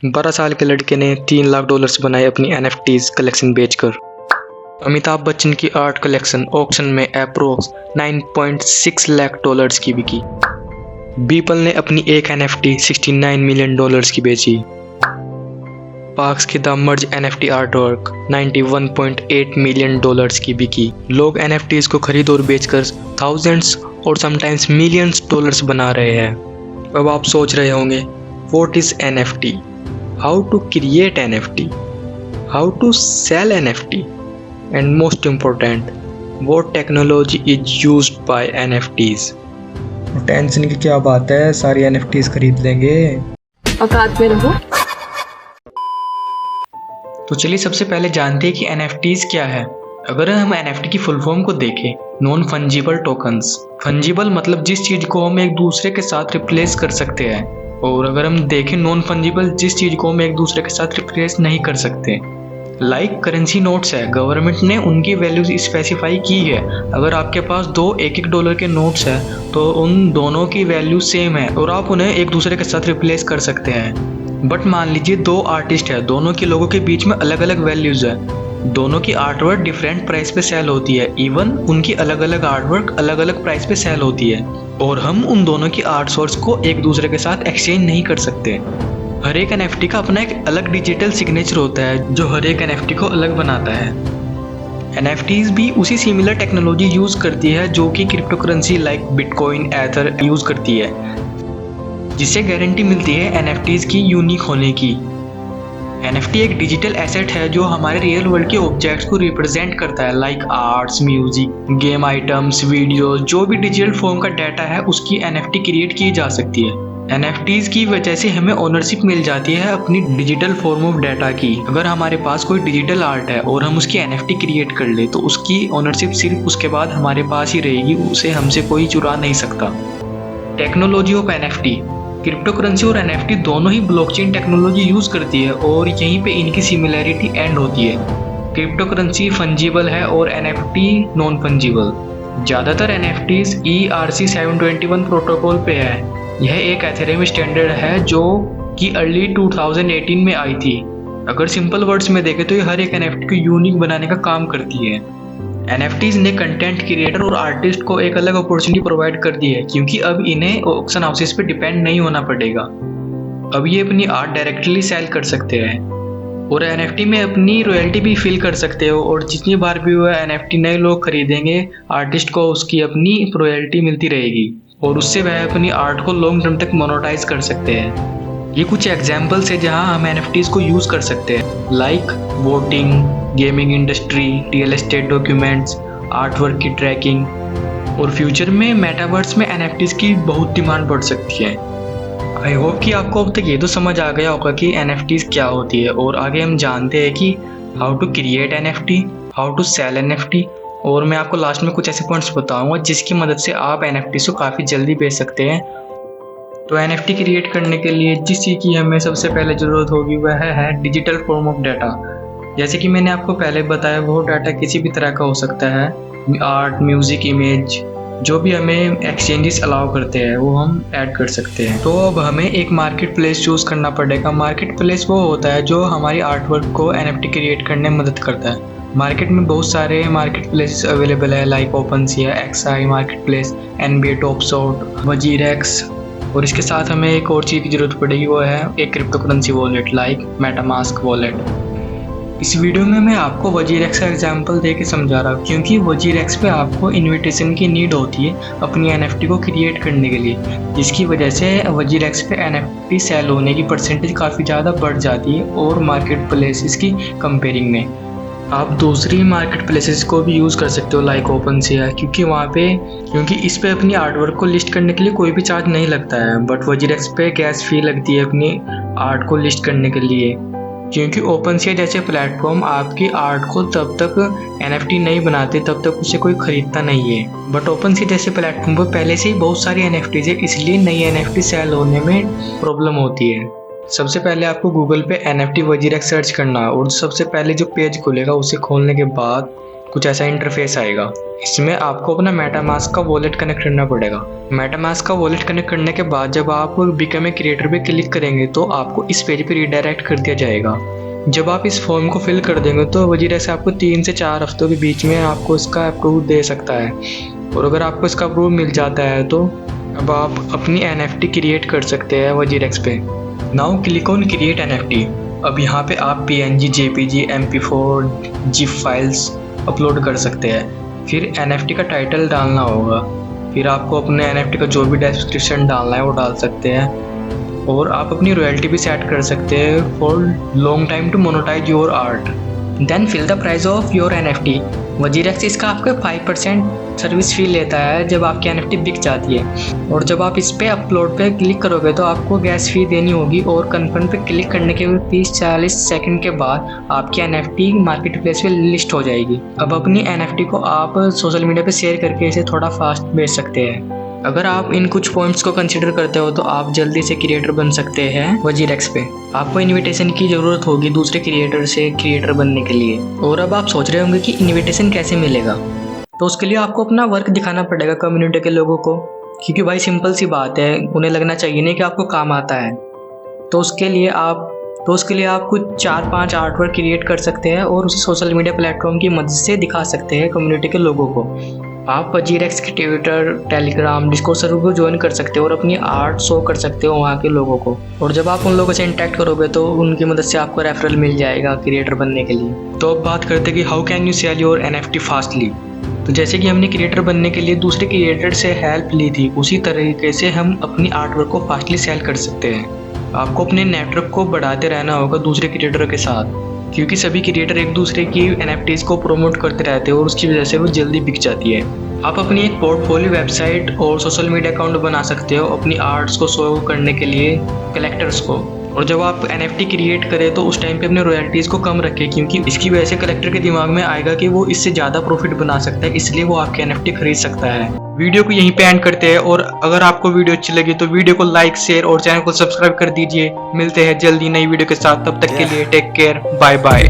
12 साल के लड़के ने $3 लाख बनाए अपनी NFTs कलेक्शन बेचकर। अमिताभ बच्चन की आर्ट कलेक्शन ऑक्शन में अप्रोक्स $9.6 लाख की बिकी। बीपल ने अपनी एक NFT $69 मिलियन की बेची। पार्क्स की the merge NFT artwork $91.8 million की बिकी। लोग NFTs को खरीद और बेचकर थाउजेंड्स और समटाइम्स मिलियंस डॉलर्स बना रहे हैं। अब आप सोच रहे होंगे, what is NFT? How to create NFT? How to sell NFT? And most important, what technology is used by NFTs? Tension की क्या बात है, सारी NFTs खरीद लेंगे। औकात में रहो। तो चलिए सबसे पहले जानते हैं कि NFTs क्या है। अगर हम NFT की फुल फॉर्म को देखें, नॉन फंजिबल टोकन्स। फंजिबल मतलब जिस चीज को हम एक दूसरे के साथ रिप्लेस कर सकते हैं, और अगर हम देखें नॉन फंजिबल, जिस चीज को हम एक दूसरे के साथ रिप्लेस नहीं कर सकते। लाइक करेंसी नोट्स है, गवर्नमेंट ने उनकी वैल्यूज स्पेसिफाई की है। अगर आपके पास दो $1 के नोट्स है तो उन दोनों की वैल्यू सेम है और आप उन्हें एक दूसरे के साथ रिप्लेस कर सकते हैं। बट मान लीजिए दो आर्टिस्ट है, दोनों के लोगों के बीच में अलग अलग वैल्यूज है, दोनों की आर्टवर्क डिफरेंट प्राइस पे सेल होती है, इवन उनकी अलग अलग आर्टवर्क अलग अलग प्राइस पे सेल होती है, और हम उन दोनों की आर्ट सोर्स को एक दूसरे के साथ एक्सचेंज नहीं कर सकते। हर एक NFT का अपना एक अलग डिजिटल सिग्नेचर होता है जो हर एक NFT को अलग बनाता है। NFTs भी उसी सिमिलर टेक्नोलॉजी यूज करती है जो कि क्रिप्टो करेंसी लाइक बिटकॉइन, एथर यूज करती है, जिससे गारंटी मिलती है NFTs की यूनिक होने की। NFT एक डिजिटल एसेट है जो हमारे रियल वर्ल्ड के ऑब्जेक्ट्स को रिप्रेजेंट करता है, like arts, music, game items, video, जो भी डिजिटल फॉर्म का डाटा है उसकी NFT क्रिएट की जा सकती है। NFTs की वजह से हमें ओनरशिप मिल जाती है अपनी डिजिटल फॉर्म ऑफ डाटा की। अगर हमारे पास कोई डिजिटल आर्ट है और हम उसकी NFT क्रिएट कर ले तो उसकी ओनरशिप सिर्फ उसके बाद हमारे पास ही रहेगी, उसे हमसे कोई चुरा नहीं सकता। Technology of NFT। Crypto currency और NFT दोनों ही ब्लॉकचेन टेक्नोलॉजी यूज करती है और यहीं पे इनकी सिमिलैरिटी एंड होती है। क्रिप्टो करेंसी फंजिबल है और NFT नॉन फंजिबल। ज़्यादातर NFTs ERC-721 प्रोटोकॉल पे है। यह एक एथेरियम स्टैंडर्ड है जो कि अर्ली 2018 में आई थी। अगर सिंपल वर्ड्स में देखें तो ये हर एक NFT को यूनिक बनाने का काम करती है। NFTs ने कंटेंट क्रिएटर और आर्टिस्ट को एक अलग अपॉर्चुनिटी प्रोवाइड कर दी है, क्योंकि अब इन्हें ऑक्शन हाउसेस पे डिपेंड नहीं होना पड़ेगा। अब ये अपनी आर्ट डायरेक्टली सेल कर सकते हैं और NFT में अपनी रॉयल्टी भी फील कर सकते हो, और जितनी बार भी वह NFT नए लोग खरीदेंगे, आर्टिस्ट को उसकी अपनी रॉयल्टी मिलती रहेगी और उससे वह अपनी आर्ट को लॉन्ग टर्म तक मोनेटाइज कर सकते हैं। ये कुछ एग्जाम्पल्स है जहां हम NFTs को यूज कर सकते हैं, like voting, gaming industry, real estate documents, artwork की ट्रैकिंग, और फ्यूचर में मेटावर्स में NFTs की बहुत डिमांड बढ़ सकती है। आई होप कि आपको अब तक ये तो समझ आ गया होगा कि NFTs क्या होती है, और आगे हम जानते हैं कि how to create NFT, how to sell NFT, और मैं आपको लास्ट में कुछ ऐसे पॉइंट्स बताऊंगा जिसकी मदद से आप NFTs को काफ़ी जल्दी बेच सकते हैं। तो NFT क्रिएट करने के लिए जिस चीज़ की हमें सबसे पहले ज़रूरत होगी वह है डिजिटल फॉर्म ऑफ डाटा। जैसे कि मैंने आपको पहले बताया, वो डाटा किसी भी तरह का हो सकता है, आर्ट, म्यूज़िक, इमेज, जो भी हमें एक्सचेंजेस अलाउ करते हैं वो हम ऐड कर सकते हैं। तो अब हमें एक मार्केट प्लेस चूज़ करना पड़ेगा। मार्केट प्लेस वो होता है जो हमारी आर्ट वर्क को NFT क्रिएट करने में मदद करता है। मार्केट में बहुत सारे मार्केट प्लेसेस अवेलेबल है, like OpenSea, XI market place, NBA टॉपशॉट, WazirX, और इसके साथ हमें एक और चीज़ की ज़रूरत पड़ेगी, वो है एक crypto currency wallet like MetaMask wallet. इस वीडियो में मैं आपको WazirX का एग्जांपल दे के समझा रहा हूँ, क्योंकि WazirX पे आपको इनविटेशन की नीड होती है अपनी NFT को क्रिएट करने के लिए, जिसकी वजह से WazirX पे NFT सेल होने की परसेंटेज काफ़ी ज़्यादा बढ़ जाती है और मार्केट प्लेसेस की कंपेयरिंग में। आप दूसरी मार्केट प्लेसेस को भी यूज़ कर सकते हो, लाइक OpenSea, क्योंकि इस पे अपनी आर्टवर्क को लिस्ट करने के लिए कोई भी चार्ज नहीं लगता है, बट WazirX पे गैस फी लगती है अपनी आर्ट को लिस्ट करने के लिए, क्योंकि OpenSea जैसे प्लेटफॉर्म आपकी आर्ट को तब तक NFT नहीं बनाते तब तक उसे कोई खरीदता नहीं है। बट OpenSea जैसे प्लेटफॉर्म पर पहले से ही बहुत सारी NFTs है, इसलिए नई NFT सेल होने में प्रॉब्लम होती है। सबसे पहले आपको गूगल पे NFT WazirX सर्च करना, और सबसे पहले जो पेज खुलेगा उसे खोलने के बाद कुछ ऐसा इंटरफेस आएगा। इसमें आपको अपना मेटामास्क का वॉलेट कनेक्ट करना पड़ेगा। मेटामास्क का वॉलेट कनेक्ट करने के बाद जब आप बिकम ए क्रिएटर पे क्लिक करेंगे तो आपको इस पेज पे रिडायरेक्ट कर दिया जाएगा। जब आप इस फॉर्म को फिल कर देंगे तो वजीरेक्स आपको 3 से 4 हफ्तों के बीच में आपको इसका अप्रूव दे सकता है, और अगर आपको इसका अप्रूव मिल जाता है तो अब आप अपनी NFT क्रिएट कर सकते हैं वजीरेक्स पे। Now click on create NFT। अब यहाँ पे आप PNG, JPG, MP4, GIF files upload कर सकते हैं। फिर NFT का टाइटल डालना होगा, फिर आपको अपने NFT का जो भी डिस्क्रिप्शन डालना है वो डाल सकते हैं, और आप अपनी रॉयल्टी भी सेट कर सकते हैं for long time to monetize your art. Then fill the price of your NFT। WazirX इसका आपको 5% सर्विस फी लेता है जब आपकी NFT बिक जाती है, और जब आप इस पे अपलोड पे क्लिक करोगे तो आपको गैस फी देनी होगी, और कन्फर्म पे क्लिक करने के 30-40 सेकंड के बाद आपकी NFT मार्केट प्लेस पे लिस्ट हो जाएगी। अब अपनी NFT को आप सोशल मीडिया पे शेयर करके इसे थोड़ा फास्ट बेच सकते हैं। अगर आप इन कुछ पॉइंट्स को कंसिडर करते हो तो आप जल्दी से क्रिएटर बन सकते हैं वजीरेक्स पे। आपको इनविटेशन की ज़रूरत होगी दूसरे क्रिएटर से क्रिएटर बनने के लिए। और अब आप सोच रहे होंगे कि इनविटेशन कैसे मिलेगा, तो उसके लिए आपको अपना वर्क दिखाना पड़ेगा कम्युनिटी के लोगों को, क्योंकि भाई सिंपल सी बात है, उन्हें लगना चाहिए नहीं कि आपको काम आता है। तो उसके लिए आप कुछ 4-5 आर्टवर्क क्रिएट कर सकते हैं और उसे सोशल मीडिया प्लेटफॉर्म की मदद से दिखा सकते हैं कम्युनिटी के लोगों को। आप वजीरेक्स के ट्विटर, टेलीग्राम, डिस्कॉर्ड सर्वर को ज्वाइन कर सकते हो और अपनी आर्ट शो कर सकते हो वहाँ के लोगों को। और जब आप उन लोगों से इंटरेक्ट करोगे तो उनकी मदद से आपको रेफरल मिल जाएगा क्रिएटर बनने के लिए। तो अब बात करते हैं कि how can you sell your NFT fastly. तो जैसे कि हमने क्रिएटर बनने के लिए दूसरे क्रिएटर से हेल्प ली थी, उसी तरीके से हम अपनी आर्टवर्क को फास्टली सेल कर सकते हैं। आपको अपने नेटवर्क को बढ़ाते रहना होगा दूसरे क्रिएटर के साथ, क्योंकि सभी क्रिएटर एक दूसरे की NFTs को प्रमोट करते रहते हैं और उसकी वजह से वो जल्दी बिक जाती है। आप अपनी एक पोर्टफोलियो वेबसाइट और सोशल मीडिया अकाउंट बना सकते हो अपनी आर्ट्स को शो करने के लिए कलेक्टर्स को। और जब आप NFT क्रिएट करें तो उस टाइम पे अपने रॉयल्टीज़ को कम रखें, क्योंकि इसकी वजह से कलेक्टर के दिमाग में आएगा कि वो इससे ज़्यादा प्रॉफिट बना सकता है, इसलिए वो आपके NFT खरीद सकता है। वीडियो को यहीं पे एंड करते हैं, और अगर आपको वीडियो अच्छी लगी तो वीडियो को लाइक, शेयर और चैनल को सब्सक्राइब कर दीजिए। मिलते हैं जल्दी नई वीडियो के साथ, तब तक के लिए टेक केयर, बाय बाय।